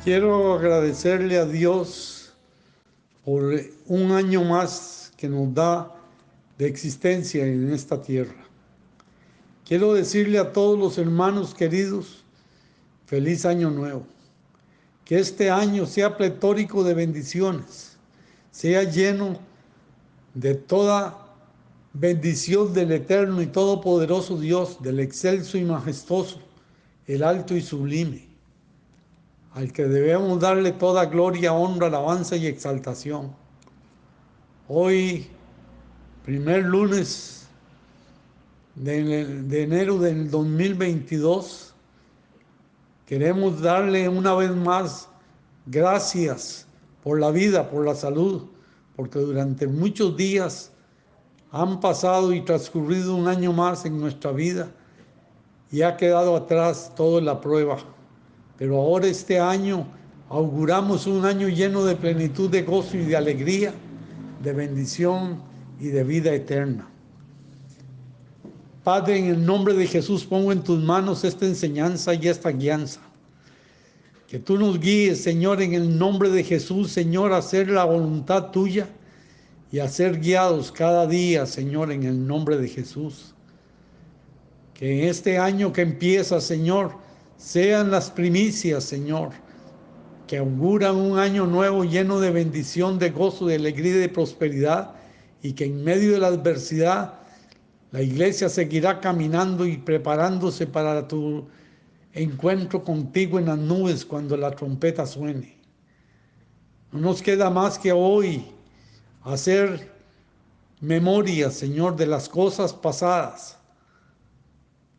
Quiero agradecerle a Dios por un año más que nos da de existencia en esta tierra. Quiero decirle a todos los hermanos queridos, feliz año nuevo. Que este año sea pletórico de bendiciones, sea lleno de toda bendición del eterno y todopoderoso Dios, del excelso y majestuoso, el alto y sublime, al que debemos darle toda gloria, honra, alabanza y exaltación. Hoy, primer lunes de enero del 2022, queremos darle una vez más gracias por la vida, por la salud, porque durante muchos días han pasado y transcurrido un año más en nuestra vida y ha quedado atrás toda la prueba. Pero ahora este año auguramos un año lleno de plenitud, de gozo y de alegría, de bendición y de vida eterna. Padre, en el nombre de Jesús pongo en tus manos esta enseñanza y esta guianza. Que tú nos guíes, Señor, en el nombre de Jesús, Señor, a hacer la voluntad tuya y a ser guiados cada día, Señor, en el nombre de Jesús. Que en este año que empieza, Señor, sean las primicias, Señor, que auguran un año nuevo lleno de bendición, de gozo, de alegría y de prosperidad, y que en medio de la adversidad la iglesia seguirá caminando y preparándose para tu encuentro contigo en las nubes cuando la trompeta suene. No nos queda más que hoy hacer memoria, Señor, de las cosas pasadas,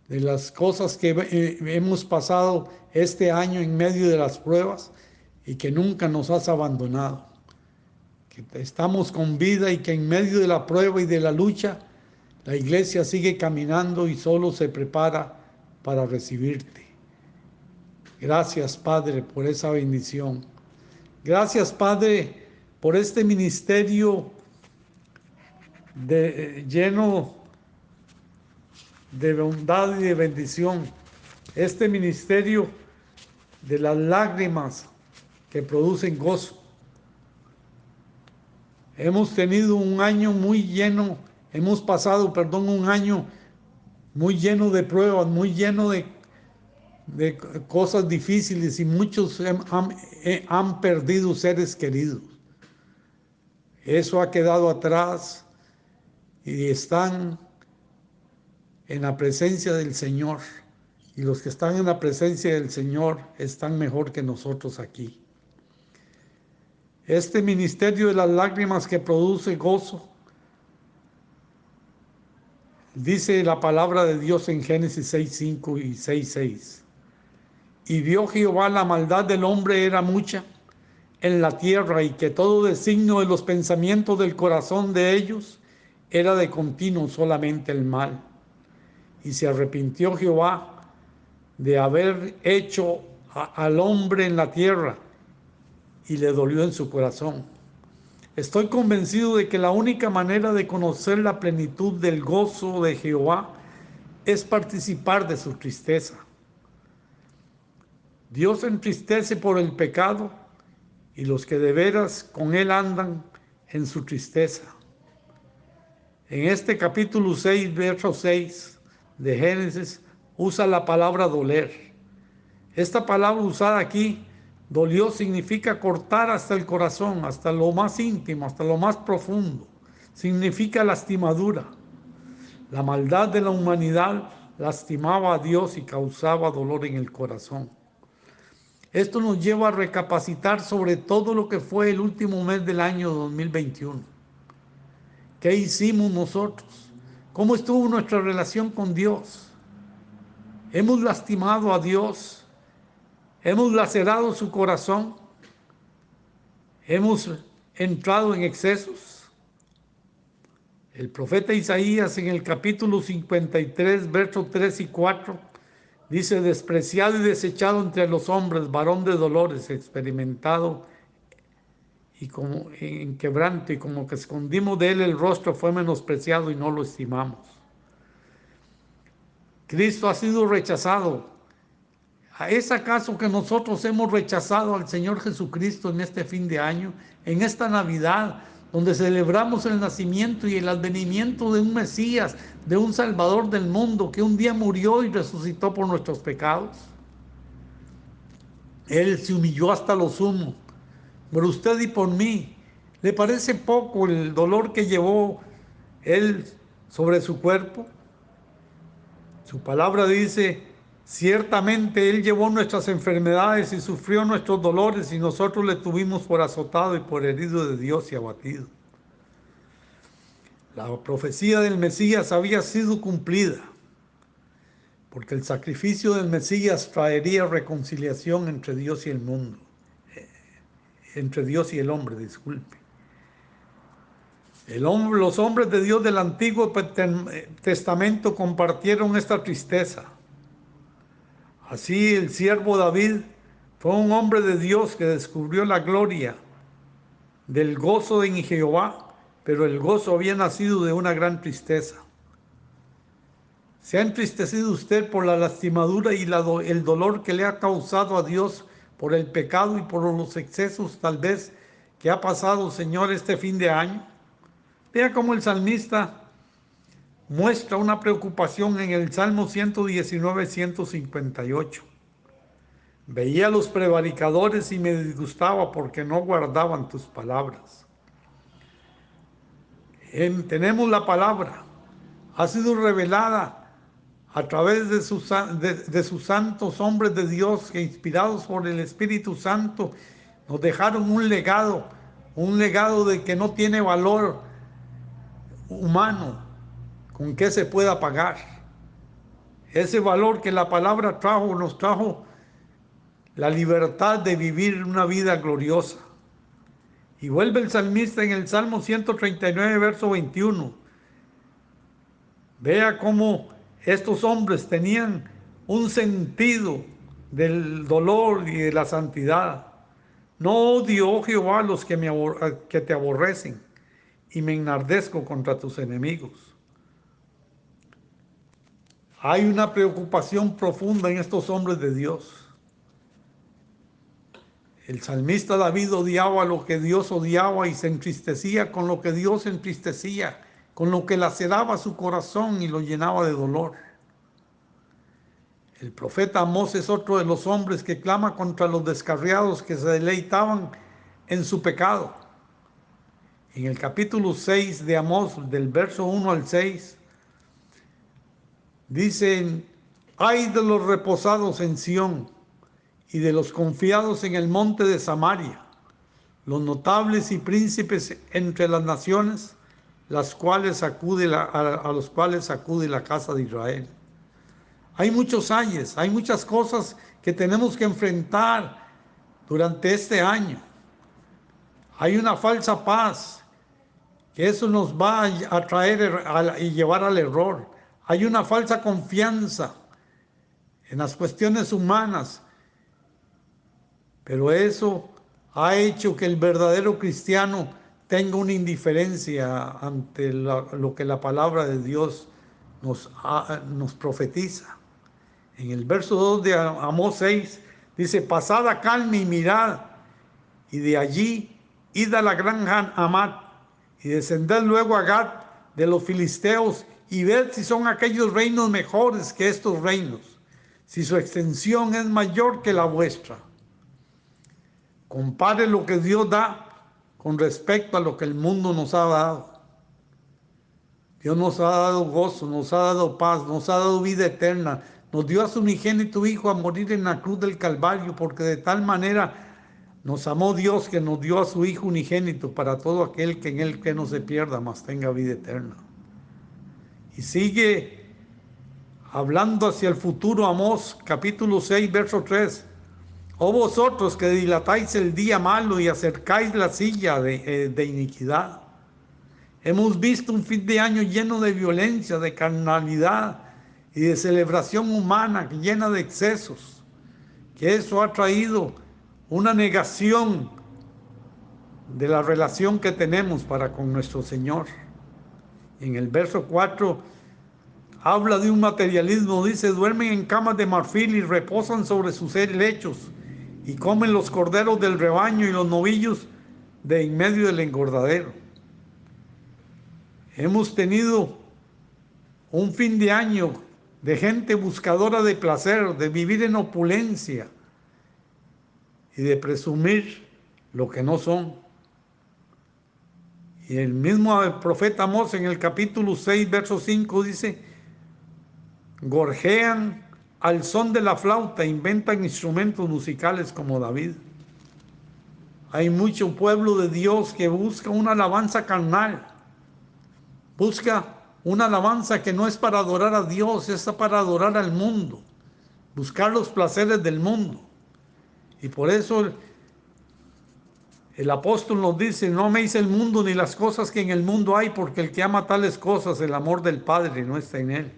de las cosas que hemos pasado este año en medio de las pruebas y que nunca nos has abandonado. Que estamos con vida y que en medio de la prueba y de la lucha, la iglesia sigue caminando y solo se prepara para recibirte. Gracias, Padre, por esa bendición. Gracias, Padre, por este ministerio lleno de bondad y de bendición. Este ministerio de las lágrimas que producen gozo. Hemos tenido un año muy lleno, hemos pasado, un año muy lleno de pruebas, muy lleno de cosas difíciles, y muchos han perdido seres queridos. Eso ha quedado atrás y están en la presencia del Señor. Y los que están en la presencia del Señor están mejor que nosotros aquí. Este ministerio de las lágrimas que produce gozo, dice la palabra de Dios en Génesis 6:5 y 6:6. Y vio Jehová la maldad del hombre era mucha en la tierra, y que todo designio de los pensamientos del corazón de ellos era de continuo solamente el mal. Y se arrepintió Jehová de haber hecho al hombre en la tierra, y le dolió en su corazón. Estoy convencido de que la única manera de conocer la plenitud del gozo de Jehová es participar de su tristeza. Dios se entristece por el pecado, y los que de veras con él andan en su tristeza. En este capítulo 6, verso 6 de Génesis, usa la palabra doler. Esta palabra usada aquí, dolió, significa cortar hasta el corazón, hasta lo más íntimo, hasta lo más profundo. Significa lastimadura. La maldad de la humanidad lastimaba a Dios y causaba dolor en el corazón. Esto nos lleva a recapacitar sobre todo lo que fue el último mes del año 2021. ¿Qué hicimos nosotros? ¿Cómo estuvo nuestra relación con Dios? ¿Hemos lastimado a Dios? ¿Hemos lacerado su corazón? ¿Hemos entrado en excesos? El profeta Isaías en el capítulo 53, versos 3 y 4, dice: despreciado y desechado entre los hombres, varón de dolores, experimentado y como en quebranto, y como que escondimos de él el rostro, fue menospreciado y no lo estimamos. Cristo ha sido rechazado, ¿Es acaso que nosotros hemos rechazado al Señor Jesucristo en este fin de año, en esta Navidad, donde celebramos el nacimiento y el advenimiento de un Mesías, de un Salvador del mundo, que un día murió y resucitó por nuestros pecados? Él se humilló hasta lo sumo, por usted y por mí. ¿Le parece poco el dolor que llevó Él sobre su cuerpo? Su palabra dice: ciertamente Él llevó nuestras enfermedades y sufrió nuestros dolores, y nosotros le tuvimos por azotado y por herido de Dios y abatido. La profecía del Mesías había sido cumplida, porque el sacrificio del Mesías traería reconciliación entre Dios y el mundo, entre Dios y el hombre, disculpe. Los hombres de Dios del Antiguo Testamento compartieron esta tristeza. Así el siervo David fue un hombre de Dios que descubrió la gloria del gozo en Jehová, pero el gozo había nacido de una gran tristeza. ¿Se ha entristecido usted por la lastimadura y el dolor que le ha causado a Dios por el pecado y por los excesos tal vez que ha pasado, Señor, este fin de año? Vea cómo el salmista muestra una preocupación en el Salmo 119, 158. Veía a los prevaricadores y me disgustaba porque no guardaban tus palabras. Tenemos la palabra, ha sido revelada a través de sus santos hombres de Dios que, inspirados por el Espíritu Santo, nos dejaron un legado de que no tiene valor humano con que se pueda pagar. Ese valor que la palabra nos trajo la libertad de vivir una vida gloriosa. Y vuelve el salmista en el Salmo 139, verso 21. Vea cómo estos hombres tenían un sentido del dolor y de la santidad. No odio, oh Jehová, a los que te aborrecen, y me enardezco contra tus enemigos. Hay una preocupación profunda en estos hombres de Dios. El salmista David odiaba lo que Dios odiaba y se entristecía con lo que Dios entristecía, con lo que laceraba su corazón y lo llenaba de dolor. El profeta Amós es otro de los hombres que clama contra los descarriados que se deleitaban en su pecado. En el capítulo 6 de Amós, del verso 1 al 6, dicen: ay de los reposados en Sión y de los confiados en el monte de Samaria, los notables y príncipes entre las naciones, a los cuales acude la casa de Israel. Hay muchos ayes, hay muchas cosas que tenemos que enfrentar durante este año. Hay una falsa paz, que eso nos va a traer y llevar al error. Hay una falsa confianza en las cuestiones humanas, pero eso ha hecho que el verdadero cristiano tenga una indiferencia ante lo que la palabra de Dios nos profetiza. En el verso 2 de Amós 6 dice: pasad a Calne y mirad, y de allí id a la gran Hamat, y descended luego a Gat de los filisteos, y ved si son aquellos reinos mejores que estos reinos, si su extensión es mayor que la vuestra. Compare lo que Dios da con respecto a lo que el mundo nos ha dado. Dios nos ha dado gozo, nos ha dado paz, nos ha dado vida eterna. Nos dio a su unigénito Hijo a morir en la cruz del Calvario, porque de tal manera nos amó Dios que nos dio a su Hijo unigénito para todo aquel que en él que no se pierda, mas tenga vida eterna. Y sigue hablando hacia el futuro Amós, capítulo 6, verso 3. Oh vosotros que dilatáis el día malo y acercáis la silla de iniquidad. Hemos visto un fin de año lleno de violencia, de carnalidad y de celebración humana llena de excesos, que eso ha traído una negación de la relación que tenemos para con nuestro Señor. En el verso 4 habla de un materialismo, dice, duermen en camas de marfil y reposan sobre sus lechos, y comen los corderos del rebaño y los novillos de en medio del engordadero. Hemos tenido un fin de año de gente buscadora de placer, de vivir en opulencia y de presumir lo que no son. Y el mismo profeta Amós en el capítulo 6, verso 5 dice, gorjean al son de la flauta, inventan instrumentos musicales como David. Hay mucho pueblo de Dios que busca una alabanza carnal, busca una alabanza que no es para adorar a Dios, es para adorar al mundo, buscar los placeres del mundo. Y por eso el apóstol nos dice, no améis el mundo ni las cosas que en el mundo hay, porque el que ama tales cosas, el amor del Padre no está en él.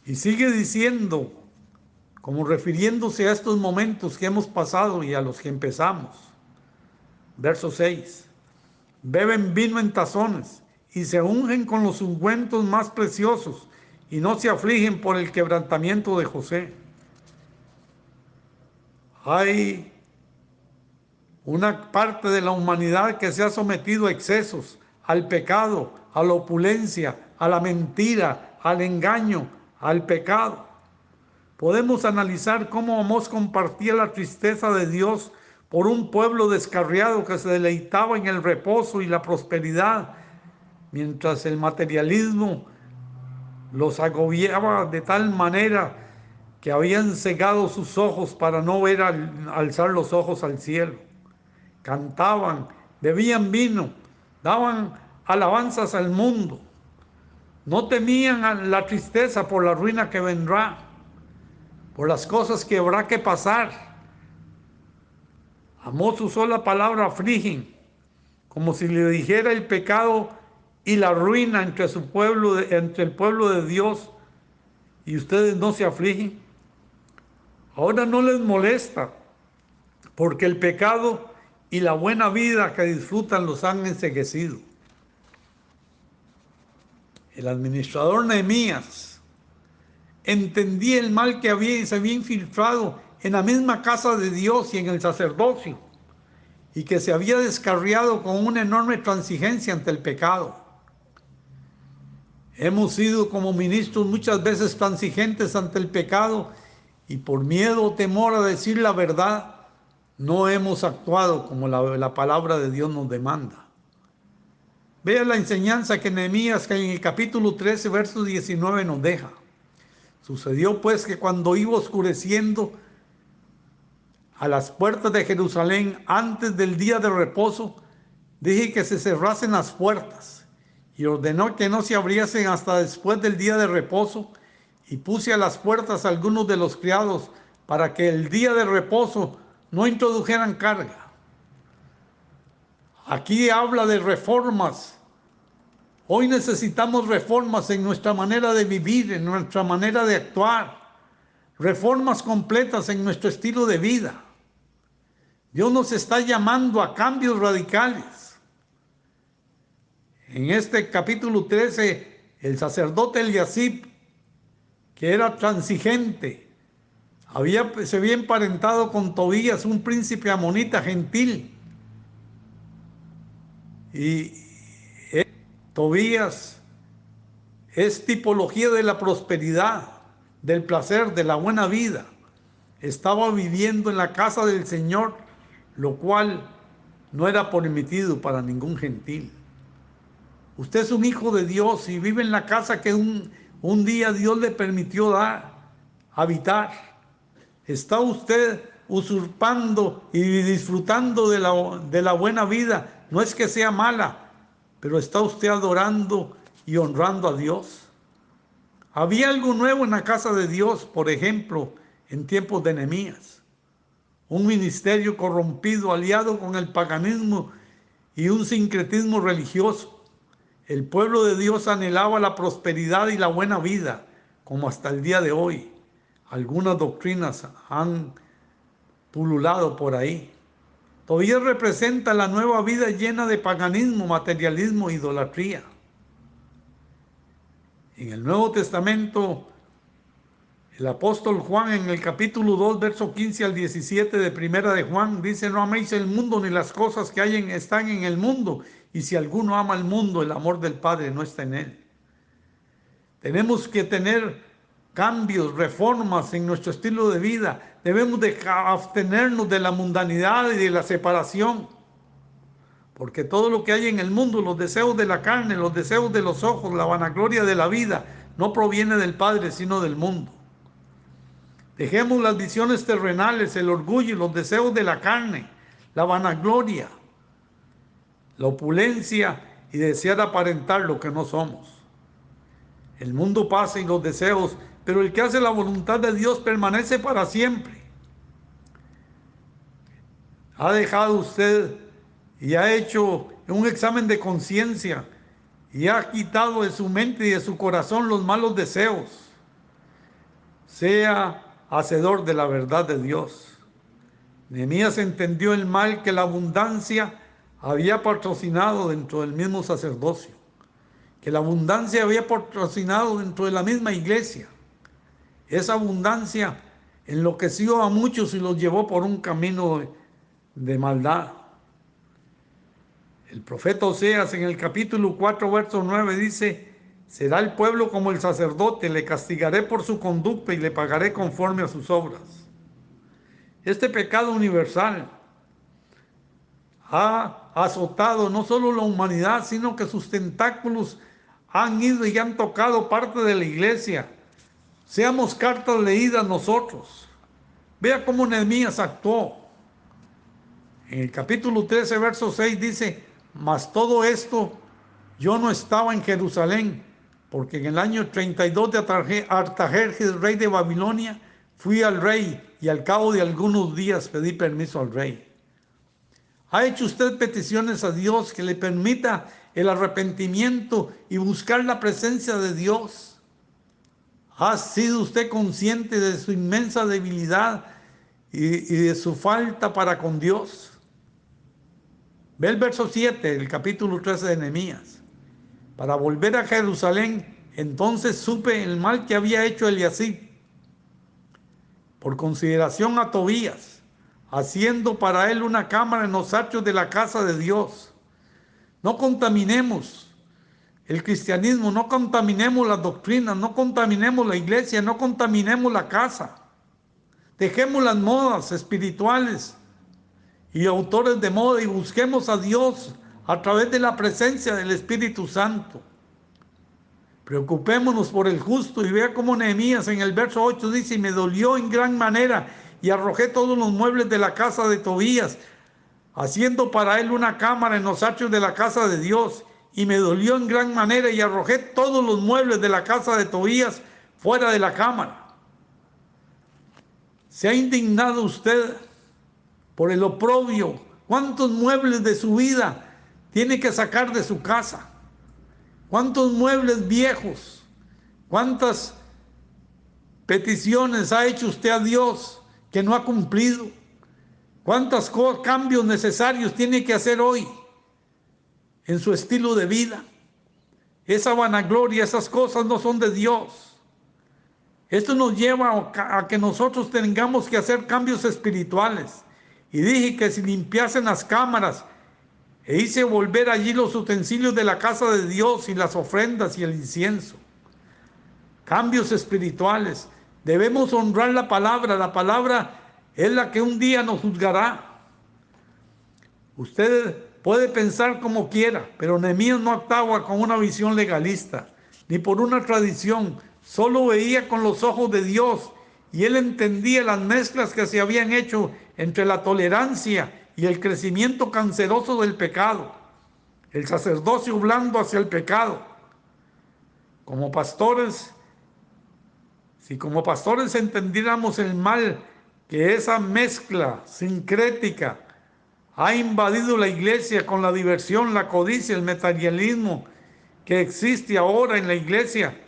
Y sigue diciendo, como refiriéndose a estos momentos que hemos pasado y a los que empezamos. Verso 6. Beben vino en tazones y se ungen con los ungüentos más preciosos y no se afligen por el quebrantamiento de José. Hay una parte de la humanidad que se ha sometido a excesos, al pecado, a la opulencia, a la mentira, al engaño, al pecado. Podemos analizar cómo Amós compartía la tristeza de Dios por un pueblo descarriado que se deleitaba en el reposo y la prosperidad, mientras el materialismo los agobiaba de tal manera que habían cegado sus ojos para no ver alzar los ojos al cielo. Cantaban, bebían vino, daban alabanzas al mundo. No temían la tristeza por la ruina que vendrá, por las cosas que habrá que pasar. Amós usó la palabra afligen, como si le dijera el pecado y la ruina entre su pueblo, entre el pueblo de Dios, y ustedes no se afligen. Ahora no les molesta, porque el pecado y la buena vida que disfrutan los han enceguecido. El administrador Nehemías entendía el mal que se había infiltrado en la misma casa de Dios y en el sacerdocio, y que se había descarriado con una enorme transigencia ante el pecado. Hemos sido como ministros muchas veces transigentes ante el pecado y por miedo o temor a decir la verdad, no hemos actuado como la palabra de Dios nos demanda. Vea la enseñanza que Nehemías, que en el capítulo 13, verso 19 nos deja. Sucedió pues que cuando iba oscureciendo a las puertas de Jerusalén antes del día de reposo, dije que se cerrasen las puertas y ordenó que no se abriesen hasta después del día de reposo, y puse a las puertas algunos de los criados para que el día de reposo no introdujeran carga. Aquí habla de reformas. Hoy necesitamos reformas en nuestra manera de vivir, en nuestra manera de actuar, reformas completas en nuestro estilo de vida. Dios nos está llamando a cambios radicales. En este capítulo 13, el sacerdote Eliasib, que era transigente, se había emparentado con Tobías, un príncipe amonita gentil. Y Tobías es tipología de la prosperidad, del placer, de la buena vida. Estaba viviendo en la casa del Señor, lo cual no era permitido para ningún gentil. Usted es un hijo de Dios y vive en la casa que un día Dios le permitió habitar. ¿Está usted usurpando y disfrutando de la buena vida? No es que sea mala, pero está usted adorando y honrando a Dios. Había algo nuevo en la casa de Dios, por ejemplo, en tiempos de Nehemías. Un ministerio corrompido, aliado con el paganismo y un sincretismo religioso. El pueblo de Dios anhelaba la prosperidad y la buena vida, como hasta el día de hoy. Algunas doctrinas han pululado por ahí. Todavía representa la nueva vida llena de paganismo, materialismo e idolatría. En el Nuevo Testamento, el apóstol Juan en el capítulo 2, verso 15 al 17 de Primera de Juan, dice: no améis el mundo ni las cosas que están en el mundo, y si alguno ama el mundo, el amor del Padre no está en él. Tenemos que tener cambios, reformas en nuestro estilo de vida. Debemos de abstenernos de la mundanidad y de la separación. Porque todo lo que hay en el mundo, los deseos de la carne, los deseos de los ojos, la vanagloria de la vida, no proviene del Padre, sino del mundo. Dejemos las visiones terrenales, el orgullo y los deseos de la carne, la vanagloria, la opulencia y desear aparentar lo que no somos. El mundo pasa y los deseos, pero el que hace la voluntad de Dios permanece para siempre. ¿Ha dejado usted y ha hecho un examen de conciencia y ha quitado de su mente y de su corazón los malos deseos? Sea hacedor de la verdad de Dios. Nehemías entendió el mal que la abundancia había patrocinado dentro del mismo sacerdocio, que la abundancia había patrocinado dentro de la misma iglesia. Esa abundancia enloqueció a muchos y los llevó por un camino de maldad. El profeta Oseas en el capítulo 4, verso 9 dice: será el pueblo como el sacerdote, le castigaré por su conducta y le pagaré conforme a sus obras. Este pecado universal ha azotado no solo la humanidad, sino que sus tentáculos han ido y han tocado parte de la iglesia. Seamos cartas leídas nosotros. Vea cómo Nehemías actuó. En el capítulo 13, verso 6 dice: mas todo esto yo no estaba en Jerusalén, porque en el año 32 de Artajerjes, rey de Babilonia, fui al rey y al cabo de algunos días pedí permiso al rey. ¿Ha hecho usted peticiones a Dios que le permita el arrepentimiento y buscar la presencia de Dios? ¿Ha sido usted consciente de su inmensa debilidad y de su falta para con Dios? Ve el verso 7 del capítulo 13 de Nehemías. Para volver a Jerusalén, entonces supe el mal que había hecho Eliasib, por consideración a Tobías, haciendo para él una cámara en los atrios de la casa de Dios. No contaminemos el cristianismo, no contaminemos las doctrinas, no contaminemos la iglesia, no contaminemos la casa. Dejemos las modas espirituales y autores de moda y busquemos a Dios a través de la presencia del Espíritu Santo. Preocupémonos por el justo, y vea cómo Nehemías en el verso 8 dice: y me dolió en gran manera y arrojé todos los muebles de la casa de Tobías, haciendo para él una cámara en los atrios de la casa de Dios. Y me dolió en gran manera y arrojé todos los muebles de la casa de Tobías fuera de la cámara. ¿Se ha indignado usted por el oprobio? ¿Cuántos muebles de su vida tiene que sacar de su casa? ¿Cuántos muebles viejos? ¿Cuántas peticiones ha hecho usted a Dios que no ha cumplido? ¿Cuántos cambios necesarios tiene que hacer hoy en su estilo de vida? Esa vanagloria, esas cosas no son de Dios. Esto nos lleva a que nosotros tengamos que hacer cambios espirituales. Y dije que si limpiasen las cámaras e hice volver allí los utensilios de la casa de Dios y las ofrendas y el incienso. Cambios espirituales. Debemos honrar la palabra. La palabra es la que un día nos juzgará. Usted puede pensar como quiera, pero Nehemías no actuaba con una visión legalista, ni por una tradición. Solo veía con los ojos de Dios, y él entendía las mezclas que se habían hecho entre la tolerancia y el crecimiento canceroso del pecado, el sacerdocio blando hacia el pecado. Como pastores, si como pastores entendiéramos el mal que esa mezcla sincrética ha invadido la iglesia con la diversión, la codicia, el materialismo que existe ahora en la iglesia,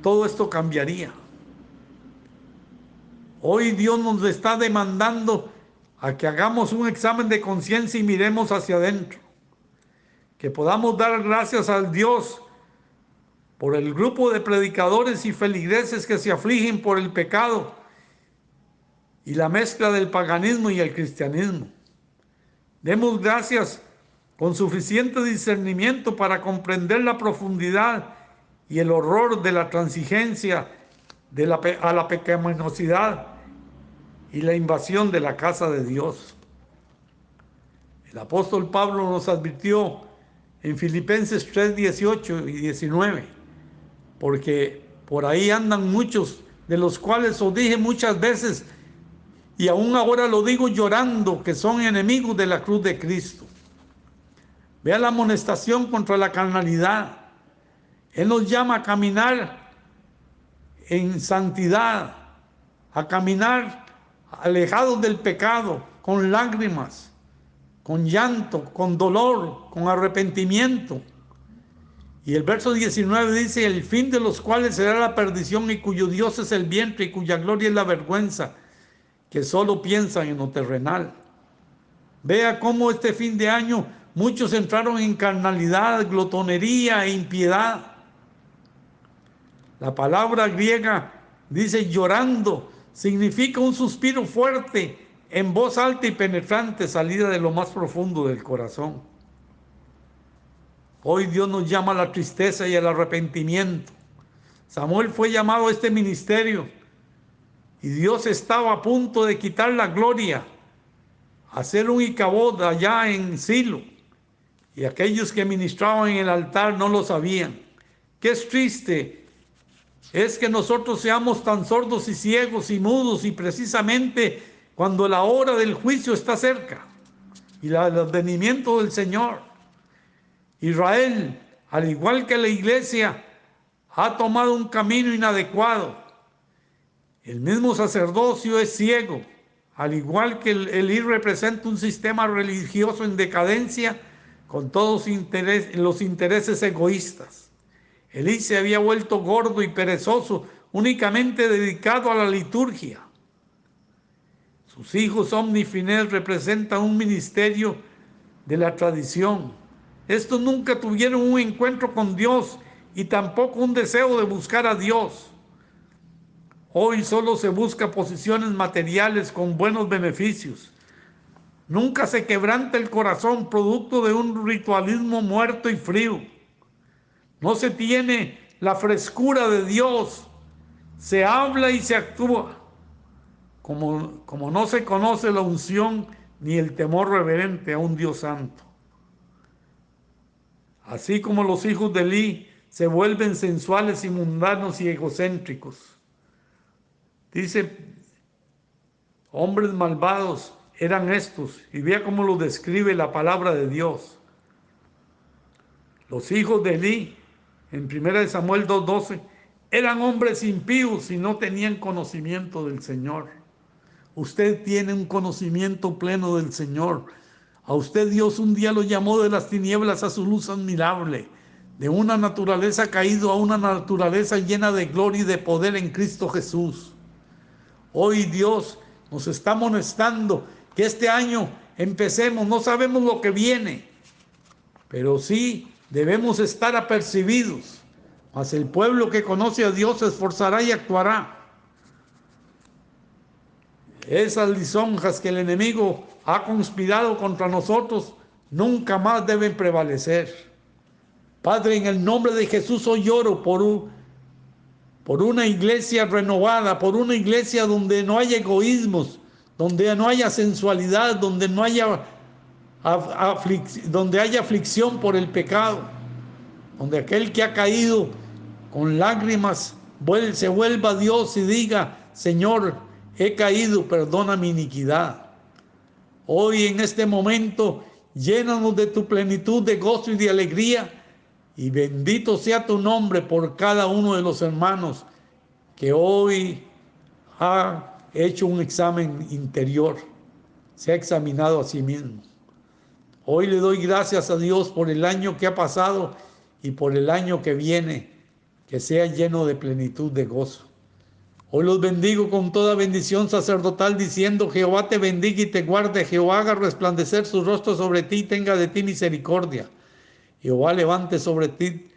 todo esto cambiaría. Hoy Dios nos está demandando a que hagamos un examen de conciencia y miremos hacia adentro. Que podamos dar gracias al Dios por el grupo de predicadores y feligreses que se afligen por el pecado y la mezcla del paganismo y el cristianismo. Demos gracias con suficiente discernimiento para comprender la profundidad y el horror de la transigencia a la pecaminosidad y la invasión de la casa de Dios. El apóstol Pablo nos advirtió en Filipenses 3, 18 y 19, porque por ahí andan muchos, de los cuales os dije muchas veces, y aún ahora lo digo llorando, que son enemigos de la cruz de Cristo. Vea la amonestación contra la carnalidad. Él nos llama a caminar en santidad, a caminar alejados del pecado, con lágrimas, con llanto, con dolor, con arrepentimiento. Y el verso 19 dice, el fin de los cuales será la perdición y cuyo Dios es el vientre y cuya gloria es la vergüenza, que solo piensan en lo terrenal. Vea cómo este fin de año muchos entraron en carnalidad, glotonería e impiedad. La palabra griega dice llorando, significa un suspiro fuerte, en voz alta y penetrante, salida de lo más profundo del corazón. Hoy Dios nos llama a la tristeza y al arrepentimiento. Samuel fue llamado a este ministerio y Dios estaba a punto de quitar la gloria, hacer un Icabod allá en Silo, y aquellos que ministraban en el altar no lo sabían. Qué es triste es que nosotros seamos tan sordos y ciegos y mudos, y precisamente cuando la hora del juicio está cerca y el advenimiento del Señor. Israel, al igual que la iglesia, ha tomado un camino inadecuado. El mismo sacerdocio es ciego, al igual que el Elí representa un sistema religioso en decadencia con todos los intereses egoístas. Elí se había vuelto gordo y perezoso, únicamente dedicado a la liturgia. Sus hijos Omni y Finés representan un ministerio de la tradición. Estos nunca tuvieron un encuentro con Dios y tampoco un deseo de buscar a Dios. Hoy solo se busca posiciones materiales con buenos beneficios. Nunca se quebranta el corazón producto de un ritualismo muerto y frío. No se tiene la frescura de Dios. Se habla y se actúa. Como no se conoce la unción ni el temor reverente a un Dios santo. Así como los hijos de Elí se vuelven sensuales y mundanos y egocéntricos. Dice, hombres malvados eran estos, y vea cómo lo describe la palabra de Dios. Los hijos de Elí, en 1 Samuel 2:12, eran hombres impíos y no tenían conocimiento del Señor. Usted tiene un conocimiento pleno del Señor. A usted Dios un día lo llamó de las tinieblas a su luz admirable, de una naturaleza caída a una naturaleza llena de gloria y de poder en Cristo Jesús. Hoy Dios nos está amonestando que este año empecemos, no sabemos lo que viene, pero sí debemos estar apercibidos. Mas el pueblo que conoce a Dios se esforzará y actuará. Esas lisonjas que el enemigo ha conspirado contra nosotros nunca más deben prevalecer. Padre, en el nombre de Jesús hoy oro por una iglesia renovada, por una iglesia donde no haya egoísmos, donde no haya sensualidad, donde no haya donde haya aflicción por el pecado, donde aquel que ha caído con lágrimas se vuelva a Dios y diga, Señor, he caído, perdona mi iniquidad. Hoy en este momento, llénanos de tu plenitud de gozo y de alegría, y bendito sea tu nombre por cada uno de los hermanos que hoy ha hecho un examen interior, se ha examinado a sí mismo. Hoy le doy gracias a Dios por el año que ha pasado y por el año que viene, que sea lleno de plenitud de gozo. Hoy los bendigo con toda bendición sacerdotal, diciendo, Jehová te bendiga y te guarde, Jehová haga resplandecer su rostro sobre ti y tenga de ti misericordia. Jehová levante sobre ti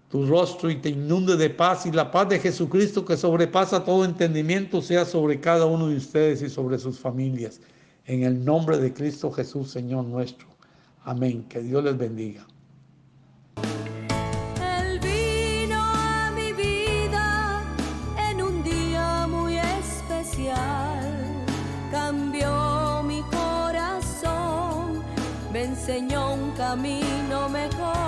tu rostro y te inunde de paz, y la paz de Jesucristo que sobrepasa todo entendimiento sea sobre cada uno de ustedes y sobre sus familias. En el nombre de Cristo Jesús, Señor nuestro. Amén. Que Dios les bendiga. Él vino a mi vida en un día muy especial. Cambió mi corazón, me enseñó un camino mejor.